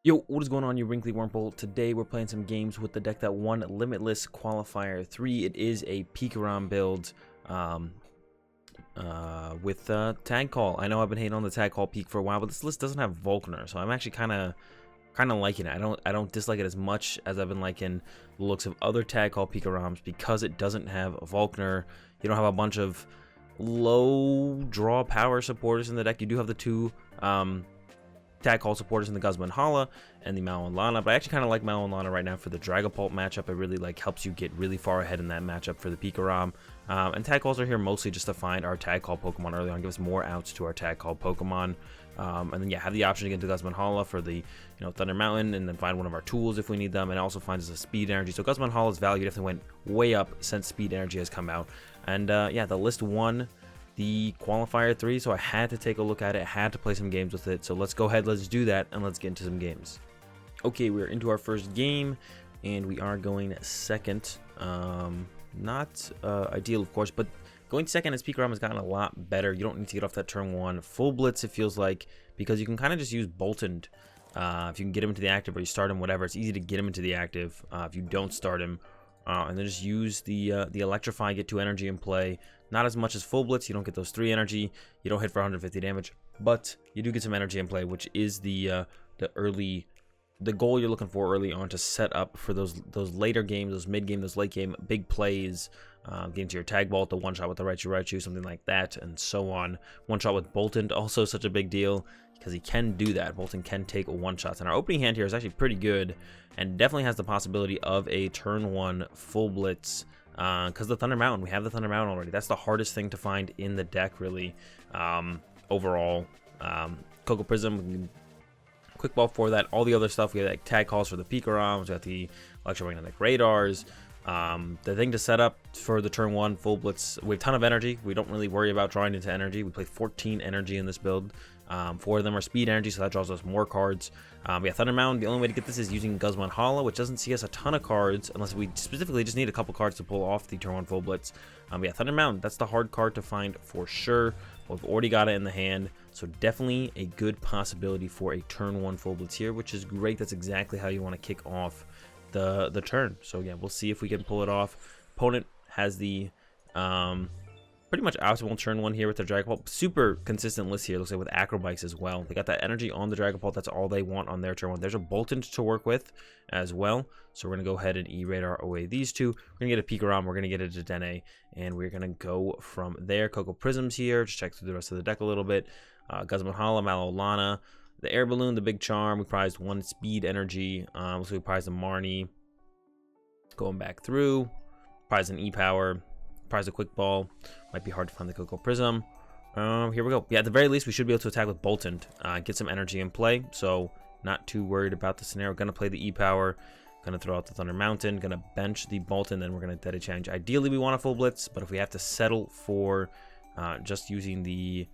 Yo, what is going on, you wrinkly wormhole? Today we're playing some games with the deck that won Limitless Qualifier 3. It is a Pikarom build with Tag Call. I know I've been hating on the Tag Call peak for a while, but this list doesn't have Volkner, so I'm actually kind of liking it. I don't dislike it as much as I've been liking the looks of other Tag Call Pikaroms because it doesn't have Volkner. You don't have a bunch of low draw power supporters in the deck. You do have the two Tag Call supporters in the Guzma Hala and the Mallow Lana, but I actually kind of like Mallow Lana right now for the Dragapult matchup. It really helps you get really far ahead in that matchup for the Pikarom. And Tag Calls are here mostly just to find our Tag Call Pokemon early on, give us more outs to our Tag Call Pokemon. And then yeah, have the option to get into Guzma Hala for the Thunder Mountain, and then find one of our tools if we need them. And it also finds us a Speed Energy. So Guzma Hala's value definitely went way up since Speed Energy has come out. And yeah, the list won the qualifier 3, so I had to take a look at it, had to play some games with it. So let's go ahead, let's do that, and let's get into some games. Okay, we're into our first game, and we are going second. Not ideal, of course, but going second as Pikarom has gotten a lot better. You don't need to get off that turn 1 full blitz, it feels like, because you can kind of just use Boltund. If you can get him into the active or you start him, whatever, it's easy to get him into the active if you don't start him. And then just use the Electrify, get 2 energy in play. Not as much as full blitz, you don't get those 3 energy, you don't hit for 150 damage, but you do get some energy in play, which is the goal you're looking for early on to set up for those later games, those mid game, those late game big plays. Getting to your Tag Vault, the one shot with the Raichu, something like that, and so on. One shot with Boltund, also such a big deal because he can do that. Boltund can take one shots, and our opening hand here is actually pretty good, and definitely has the possibility of a turn 1 full blitz. Because the Thunder Mountain, we have the Thunder Mountain already. That's the hardest thing to find in the deck, really. Overall, Koko Prism, Quick Ball for that. All the other stuff, we have like Tag Calls for the Pikaroms, we got the Electromagnetic Radars. The thing to set up for the turn 1 full blitz, we have a ton of energy. We don't really worry about drawing into energy. We play 14 energy in this build. 4 of them are speed energy, so that draws us more cards. We have Thunder Mountain. The only way to get this is using Guzma Hala, which doesn't see us a ton of cards unless we specifically just need a couple cards to pull off the turn 1 full blitz. Yeah, Thunder Mountain, that's the hard card to find for sure. We've already got it in the hand, so definitely a good possibility for a turn 1 full blitz here, which is great. That's exactly how you want to kick off the turn. So yeah, we'll see if we can pull it off. Opponent has the pretty much optimal turn 1 here with their Dragapult. Super consistent list here, looks like, with Acrobikes as well. They got that energy on the Dragapult. That's all they want on their turn 1. There's a Boltund to work with as well. So we're going to go ahead and E-Radar away these two. We're going to get a Pikarom. We're going to get a Dedenne, and we're going to go from there. Koko Prisms here. Just check through the rest of the deck a little bit. Guzma Hala, Mallow Lana, the Air Balloon, the Big Charm. We prized 1 Speed Energy. So we prized a Marnie. Going back through. Prized an E-Power. Prize a Quick Ball. Might be hard to find the Koko Prism. Here we go. Yeah, at the very least, we should be able to attack with Boltund. Get some energy in play. So not too worried about the scenario. Gonna play the E-Power. Gonna throw out the Thunder Mountain. Gonna bench the Boltund. Then we're gonna Dedenne Challenge. Ideally, we want a full blitz, but if we have to settle for just using the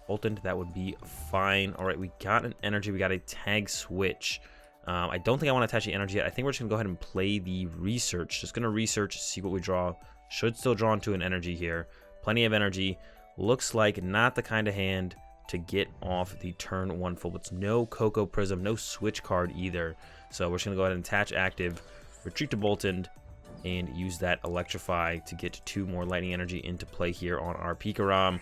Boltund, that would be fine. All right, we got an energy. We got a Tag Switch. I don't think I want to attach the energy yet. I think we're just going to go ahead and play the research. Just going to research, see what we draw. Should still draw into an energy here. Plenty of energy. Looks like not the kind of hand to get off the turn 1 full blitz. No Koko Prism, no switch card either. So we're just going to go ahead and attach active, retreat to Boltund, and use that Electrify to get 2 more lightning energy into play here on our Pikarom.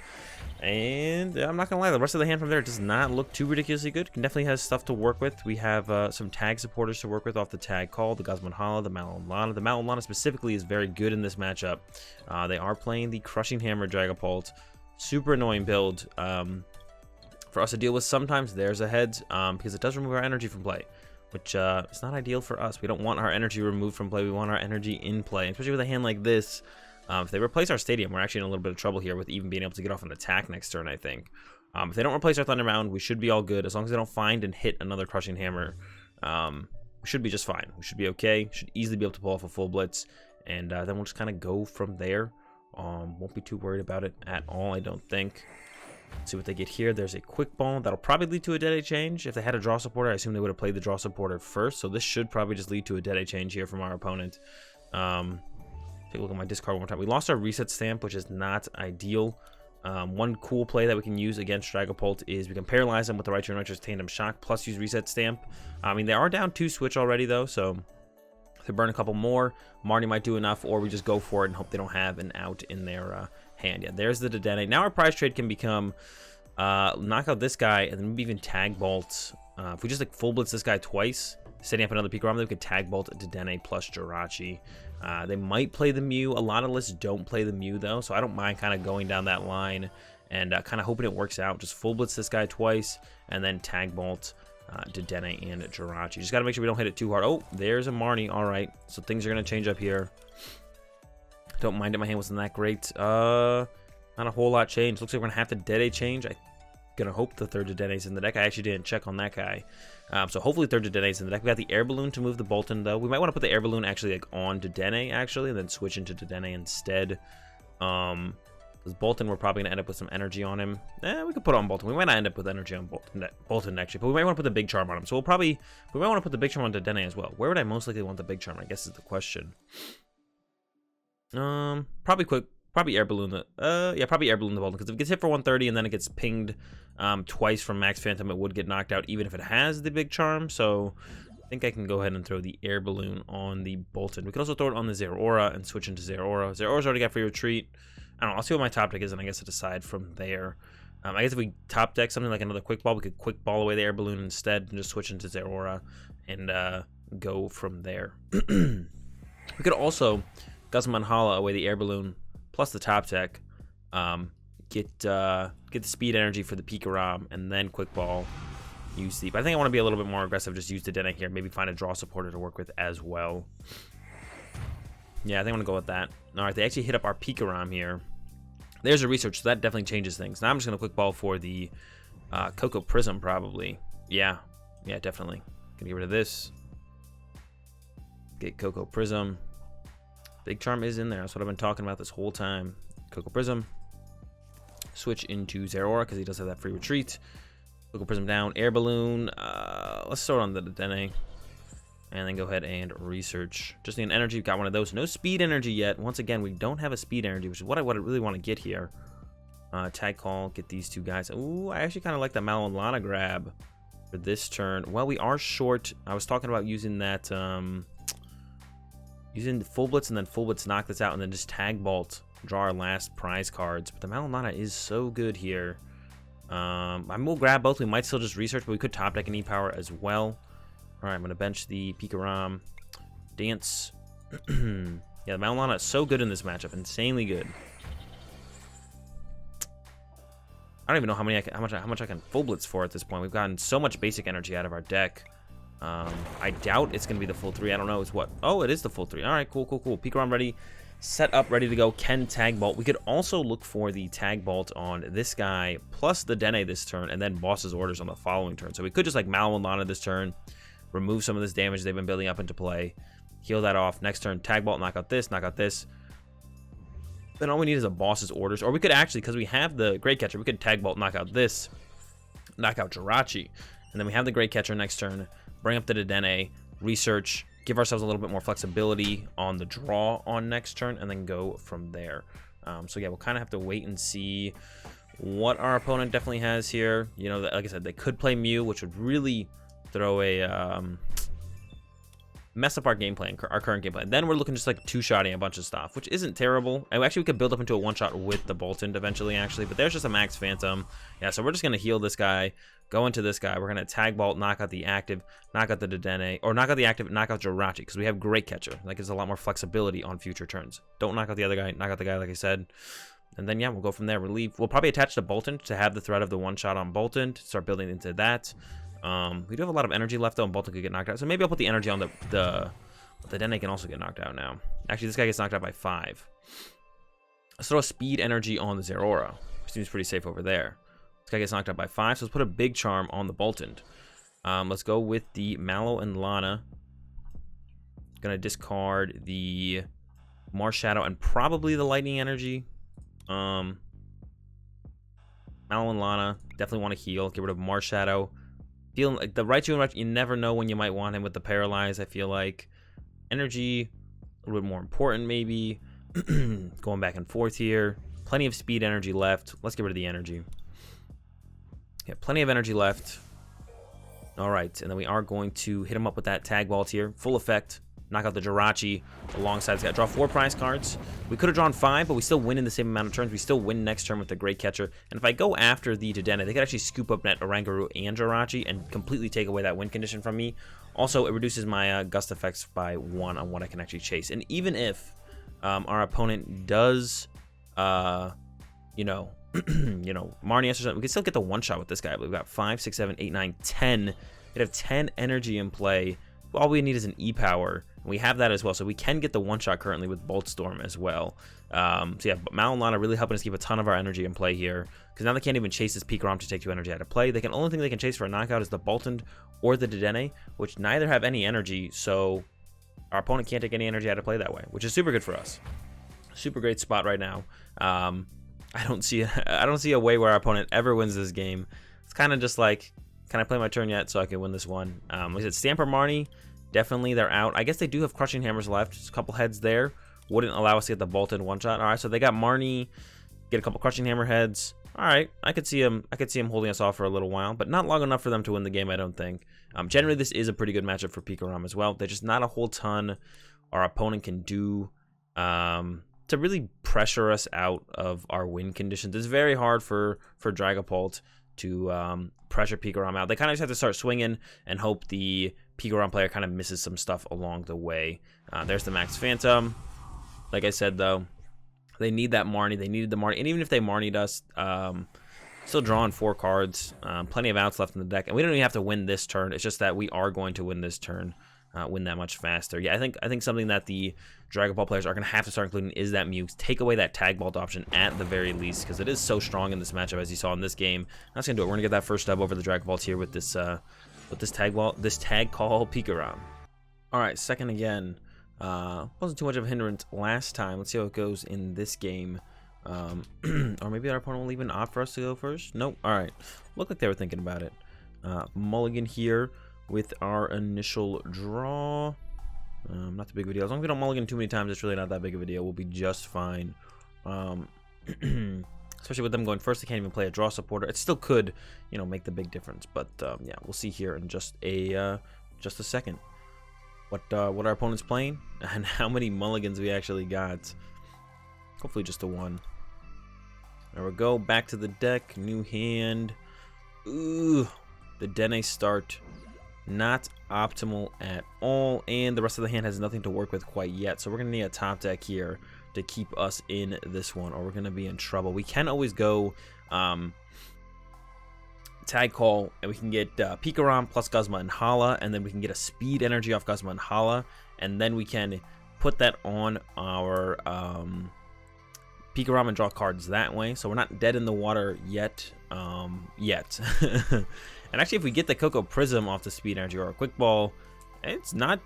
And I'm not gonna lie, the rest of the hand from there does not look too ridiculously good. Definitely has stuff to work with. We have some tag supporters to work with off the Tag Call, the Guzma Hala, the Mallow Lana. The Mallow Lana specifically is very good in this matchup. They are playing the Crushing Hammer Dragapult. Super annoying build for us to deal with. Sometimes there's a heads because it does remove our energy from play, which is not ideal for us. We don't want our energy removed from play. We want our energy in play, especially with a hand like this. If they replace our Stadium, we're actually in a little bit of trouble here with even being able to get off an attack next turn, I think. If they don't replace our Thunder Mountain, we should be all good. As long as they don't find and hit another Crushing Hammer, we should be just fine. We should be okay. Should easily be able to pull off a full blitz, and then we'll just kind of go from there. Won't be too worried about it at all, I don't think. Let's see what they get here. There's a Quick Ball. That'll probably lead to a Dedenne change. If they had a draw supporter, I assume they would have played the draw supporter first. So this should probably just lead to a Dedenne change here from our opponent. Take a look at my discard one more time. We lost our Reset Stamp, which is not ideal. One cool play that we can use against Dragapult is we can paralyze them with the Raichu-GX Tandem Shock plus use Reset Stamp. I mean, they are down 2 switch already though, so if they burn a couple more, Marnie might do enough, or we just go for it and hope they don't have an out in their hand. Yeah, there's the Dedenne. Now our prize trade can become knock out this guy and then maybe even Tag Bolt. If we just like full blitz this guy twice, setting up another Pikarom, then we could Tag Bolt Dedenne plus Jirachi. They might play the Mew. A lot of lists don't play the Mew though, so I don't mind kind of going down that line and kind of hoping it works out. Just full blitz this guy twice and then Tag Bolt Dedenne and Jirachi. Just got to make sure we don't hit it too hard. Oh, there's a Marnie. All right, so things are going to change up here. Don't mind it. My hand wasn't that great. Not a whole lot changed. Looks like we're going to have to Dedenne change. I'm going to hope the third Dedenne's in the deck. I actually didn't check on that guy. So hopefully third Dedenne's in the deck. We got the Air Balloon to move the Boltund, though. We might want to put the Air Balloon actually like on Dedenne, actually, and then switch into Dedenne instead. Because Boltund, we're probably going to end up with some energy on him. We could put on Boltund. We might not end up with energy on Boltund actually, but we might want to put the Big Charm on him. So we might want to put the Big Charm on Dedenne as well. Where would I most likely want the Big Charm, I guess is the question. Probably Air Balloon probably Air Balloon the Boltund, because if it gets hit for 130 and then it gets pinged twice from Max Phantom, it would get knocked out even if it has the Big Charm. So I think I can go ahead and throw the Air Balloon on the Boltund. We can also throw it on the Zeraora and switch into Zeraora. Zeraora's already got free retreat. I don't know, I'll see what my top deck is and I guess I'll decide from there. I guess if we top deck something like another Quick Ball, we could Quick Ball away the Air Balloon instead and just switch into Zeraora and go from there. We could also Guzma Hala away the Air Balloon plus the top deck, get the speed energy for the Pikarom, and then Quick Ball, use the... But I think I want to be a little bit more aggressive, just use the Dedenne here, maybe find a draw supporter to work with as well. Yeah, I think I'm going to go with that. Alright, they actually hit up our Pikarom here. There's a research, so that definitely changes things. Now I'm just going to Quick Ball for the Koko Prism, probably. Yeah, definitely. Gonna get rid of this. Get Koko Prism. Big Charm is in there. That's what I've been talking about this whole time. Koko Prism. Switch into Zeraora because he does have that free retreat. Koko Prism down. Air Balloon. Let's throw it on the Dedenne. And then go ahead and research. Just need an energy. Got one of those. No speed energy yet. Once again, we don't have a speed energy, which is what I really want to get here. Tag Call. Get these two guys. Ooh, I actually kind of like the Mallow Lana grab for this turn. Well, we are short. I was talking about using that... using the Full Blitz and then Full Blitz knock this out and then just Tag Bolt, draw our last prize cards. But the Mallow Lana is so good here. I will grab both. We might still just research, but we could top deck an E-Power as well. Alright, I'm going to bench the Pikarom. Dance. Yeah, the Mallow Lana is so good in this matchup. Insanely good. I don't even know how much I can Full Blitz for at this point. We've gotten so much basic energy out of our deck. I doubt it's going to be the full 3. I don't know. It's what? Oh, it is the full 3. All right, cool. Pikarom ready. Set up, ready to go. Can Tag Bolt. We could also look for the Tag Bolt on this guy, plus the Dedenne this turn, and then Boss's Orders on the following turn. So we could just like Mallow Lana this turn, remove some of this damage they've been building up into play, heal that off. Next turn, Tag Bolt, knock out this. Then all we need is a Boss's Orders. Or we could actually, because we have the Great Catcher, we could Tag Bolt, knock out this, knock out Jirachi. And then we have the Great Catcher next turn. Bring up the Dedenne, research, give ourselves a little bit more flexibility on the draw on next turn, and then go from there. So yeah, we'll kind of have to wait and see what our opponent definitely has here. You know, like I said, they could play Mew, which would really throw a mess up our gameplay, our current gameplay. Then we're looking just like two-shotting a bunch of stuff, which isn't terrible. And actually, we could build up into a one-shot with the Boltund eventually, actually. But there's just a Max Phantom. Yeah, so we're just gonna heal this guy. Go into this guy. We're going to Tag Bolt, knock out the active, knock out the Dedenne, or knock out the active, knock out Jirachi, because we have Great Catcher. That gives a lot more flexibility on future turns. Don't knock out the other guy, knock out the guy, like I said. And then, yeah, we'll go from there. We'll probably attach the Boltund to have the threat of the one-shot on Boltund, start building into that. We do have a lot of energy left, though, and Boltund could get knocked out. So maybe I'll put the energy on the Dedenne can also get knocked out now. Actually, this guy gets knocked out by 5. Let's throw a speed energy on the Zeraora, which seems pretty safe over there. This guy gets knocked out by 5, so let's put a Big Charm on the Boltund. Let's go with the Mallow and Lana. Gonna discard the Marshadow and probably the Lightning Energy. Mallow and Lana, definitely want to heal. Get rid of Marshadow. Feeling like the Raichu, you never know when you might want him with the Paralyze, I feel like. Energy, a little bit more important maybe. Going back and forth here. Plenty of speed energy left. Let's get rid of the energy. Yeah, plenty of energy left. All right, and then we are going to hit him up with that tag vault here. Full effect. Knock out the Jirachi alongside this guy. Draw 4 prize cards. We could have drawn 5, but we still win in the same amount of turns. We still win next turn with the Great Catcher. And if I go after the Dedenne, they could actually scoop up net Oranguru and Jirachi and completely take away that win condition from me. Also, it reduces my gust effects by 1 on what I can actually chase. And even if our opponent does, you know, Marnie SSH, we can still get the one-shot with this guy. We've got 5, 6, 7, 8, 9, 10. We'd have 10 energy in play. All we need is an E-Power. We have that as well, so we can get the one-shot currently with Bolt Storm as well. So yeah, but Mallow Lana really helping us keep a ton of our energy in play here, because now they can't even chase this Pikarom to take 2 energy out of play. Only thing they can chase for a knockout is the Boltund or the Dedenne, which neither have any energy, so our opponent can't take any energy out of play that way, which is super good for us. Super great spot right now. I don't see a way where our opponent ever wins this game. It's kind of just like, can I play my turn yet so I can win this one? Like I said, Stamper Marnie, definitely they're out. I guess they do have Crushing Hammers left. Just a couple heads there. Wouldn't allow us to get the Boltund one-shot. All right, so they got Marnie, get a couple Crushing Hammer heads. All right, I could see him holding us off for a little while, but not long enough for them to win the game, I don't think. Generally, this is a pretty good matchup for Pikarom as well. There's just not a whole ton our opponent can do to really pressure us out of our win conditions. It's very hard for Dragapult to pressure Pikarom out. They kind of just have to start swinging and hope the Pikarom player kind of misses some stuff along the way. There's the Max Phantom. Like I said, though, they need that Marnie. They needed the Marnie. And even if they Marnied us, still drawing 4 cards. Plenty of outs left in the deck. And we don't even have to win this turn. It's just that we are going to win this turn. Win that much faster. Yeah, I think something that the Dragapult players are going to have to start including is that Mewks. Take away that Tag Vault option at the very least, because it is so strong in this matchup, as you saw in this game. That's going to do it. We're going to get that first dub over the Dragapult here with this Tag Call Pikarom. All right, second again. Wasn't too much of a hindrance last time. Let's see how it goes in this game. Or maybe our opponent will even opt for us to go first. Nope. All right. Looked like they were thinking about it. Mulligan here with our initial draw. Not the big of a deal. As long as we don't mulligan too many times, it's really not that big of a deal. We'll be just fine. Especially with them going first, they can't even play a draw supporter. It still could, you know, make the big difference. But yeah, we'll see here in just a second what our opponent's playing and how many mulligans we actually got. Hopefully just the one. There we go. Back to the deck. New hand. Ooh, the Dedenne start. Not optimal at all, and the rest of the hand has nothing to work with quite yet, so we're going to need a top deck here to keep us in this one, or we're going to be in trouble. We can always go Tag Call, and we can get Pikarom plus Guzma Hala, and then we can get a speed energy off Guzma Hala, and then we can put that on our Pikarom and draw cards that way, so we're not dead in the water yet. And actually, if we get the Coco Prism off the Speed Energy or a Quick Ball,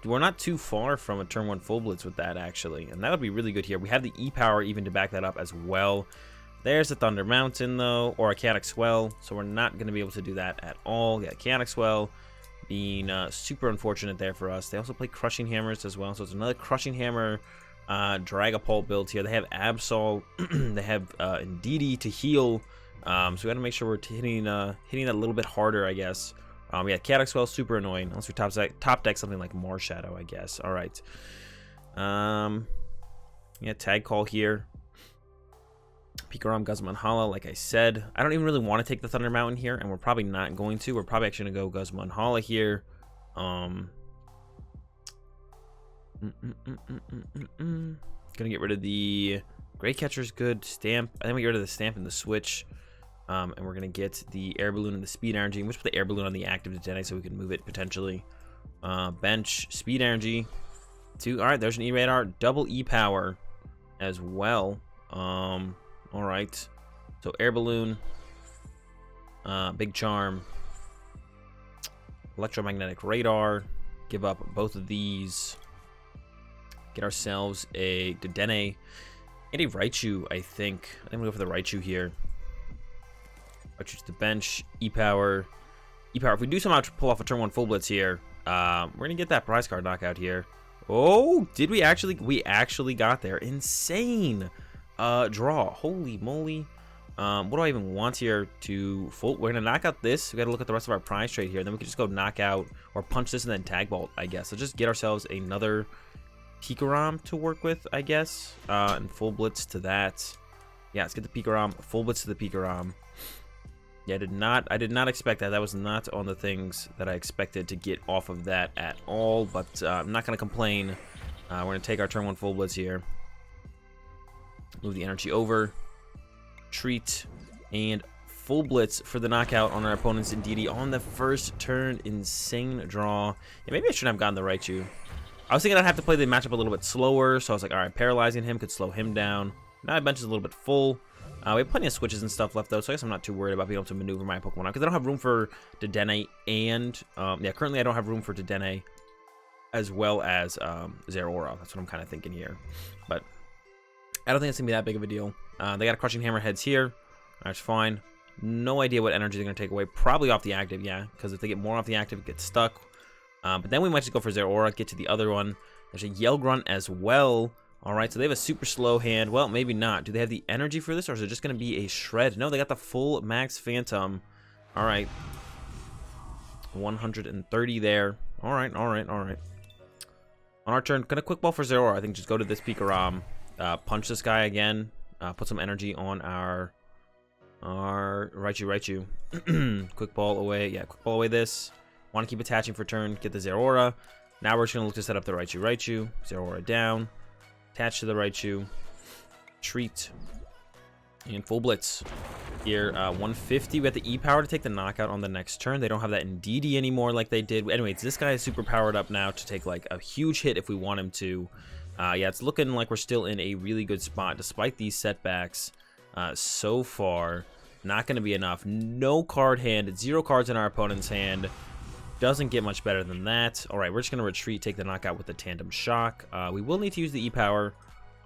we're not too far from a turn 1 Full Blitz with that, actually. And that'll be really good here. We have the E-Power even to back that up as well. There's the Thunder Mountain, though, or a Chaotic Swell, so we're not going to be able to do that at all. Yeah, Chaotic Swell being super unfortunate there for us. They also play Crushing Hammers as well, so it's another Crushing Hammer Dragapult build here. They have Absol, they have Indeedee to heal. So we got to make sure we're hitting that a little bit harder, I guess. Yeah, Chaotic Swell, super annoying. Unless we top deck something like Marshadow, I guess. All right. Yeah, Tag Call here. Pikarom, Guzma Hala, like I said. I don't even really want to take the Thunder Mountain here, and we're probably not going to. We're probably actually going to go Guzma Hala here. Gonna get rid of the Great Catcher's good. Stamp. I think we get rid of the Stamp and the Switch. And we're going to get the Air Balloon and the Speed Energy. We'll just put the Air Balloon on the active Dedenne so we can move it potentially. Bench, Speed Energy. All right, there's an E-Radar. Double E-Power as well. All right. So Air Balloon. Big Charm. Electromagnetic Radar. Give up both of these. Get ourselves a Dedenne and a Raichu, I think. I think we'll go for the Raichu here. Raichu to the bench. E-Power. E-Power. If we do somehow pull off a turn 1 Full Blitz here, we're going to get that prize card knockout here. Oh, did we actually? We actually got there. Insane. Draw. Holy moly. What do I even want here to full? We're gonna knock out this. We gotta look at the rest of our prize trade here. Then we can just go knock out or punch this and then tag bolt, I guess. So just get ourselves another Pikarom to work with, I guess. And full blitz to that. Yeah, let's get the Pikarom. Full blitz to the Pikarom. Yeah, I did not expect that. That was not on the things that I expected to get off of that at all. But I'm not gonna complain. We're gonna take our turn 1 full blitz here. Move the energy over. Treat and full blitz for the knockout on our opponent's Indeedee on the first turn. Insane draw. Yeah, maybe I shouldn't have gotten the Raichu. I was thinking I'd have to play the matchup a little bit slower, so I was like, all right, paralyzing him could slow him down. Now my bench is a little bit full. We have plenty of switches and stuff left though, so I guess I'm not too worried about being able to maneuver my Pokemon out because I don't have room for Dedenne and yeah, currently I don't have room for Dedenne as well as Zeraora. That's what I'm kind of thinking here, but I don't think it's gonna be that big of a deal. They got a Crushing Hammerheads here. That's fine. No idea what energy they're gonna take away. Probably off the active, yeah, because if they get more off the active, it gets stuck. But then we might just go for Zeraora, get to the other one. There's a Yell Grunt as well. All right, so they have a super slow hand. Well, maybe not. Do they have the energy for this, or is it just gonna be a shred? No, they got the full max Phantom. All right, 130 there. All right. On our turn, gonna quick ball for Zeraora. I think just go to this Pikarom. Punch this guy again. Put some energy on our Raichu. Quick ball away. Yeah, quick ball away this. Want to keep attaching for turn. Get the Zeraora. Now we're just going to look to set up the Raichu. Zeraora down. Attach to the Raichu. Treat. And full blitz. Here, 150. We have the E-Power to take the knockout on the next turn. They don't have that in Indeedee anymore like they did. Anyways, this guy is super powered up now to take like a huge hit if we want him to. Yeah, it's looking like we're still in a really good spot despite these setbacks so far. Not going to be enough. No card hand. 0 cards in our opponent's hand. Doesn't get much better than that. All right, we're just going to retreat, take the knockout with the Tandem Shock. We will need to use the E-Power.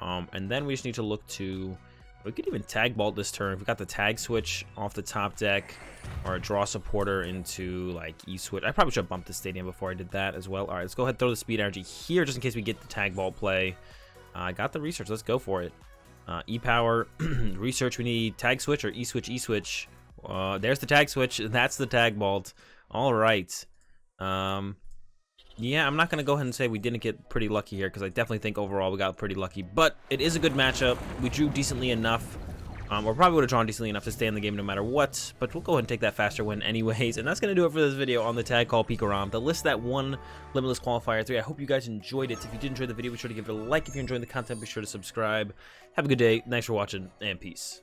And then we just need to look to... We could even Tag Bolt this turn. If we got the Tag Switch off the top deck or a Draw Supporter into like E-Switch. I probably should have bumped the Stadium before I did that as well. All right, let's go ahead and throw the Speed Energy here just in case we get the Tag Bolt play. I got the Research. Let's go for it. E-Power, Research. We need Tag Switch or E-Switch, E-Switch. There's the Tag Switch. That's the Tag Bolt. All right. Yeah, I'm not going to go ahead and say we didn't get pretty lucky here because I definitely think overall we got pretty lucky. But it is a good matchup. We drew decently enough. Or probably would have drawn decently enough to stay in the game no matter what. But we'll go ahead and take that faster win anyways. And that's going to do it for this video on the Tag Call Pikarom. The list that won Limitless Qualifier 3. I hope you guys enjoyed it. If you did enjoy the video, be sure to give it a like. If you're enjoying the content, be sure to subscribe. Have a good day. Thanks for watching, and peace.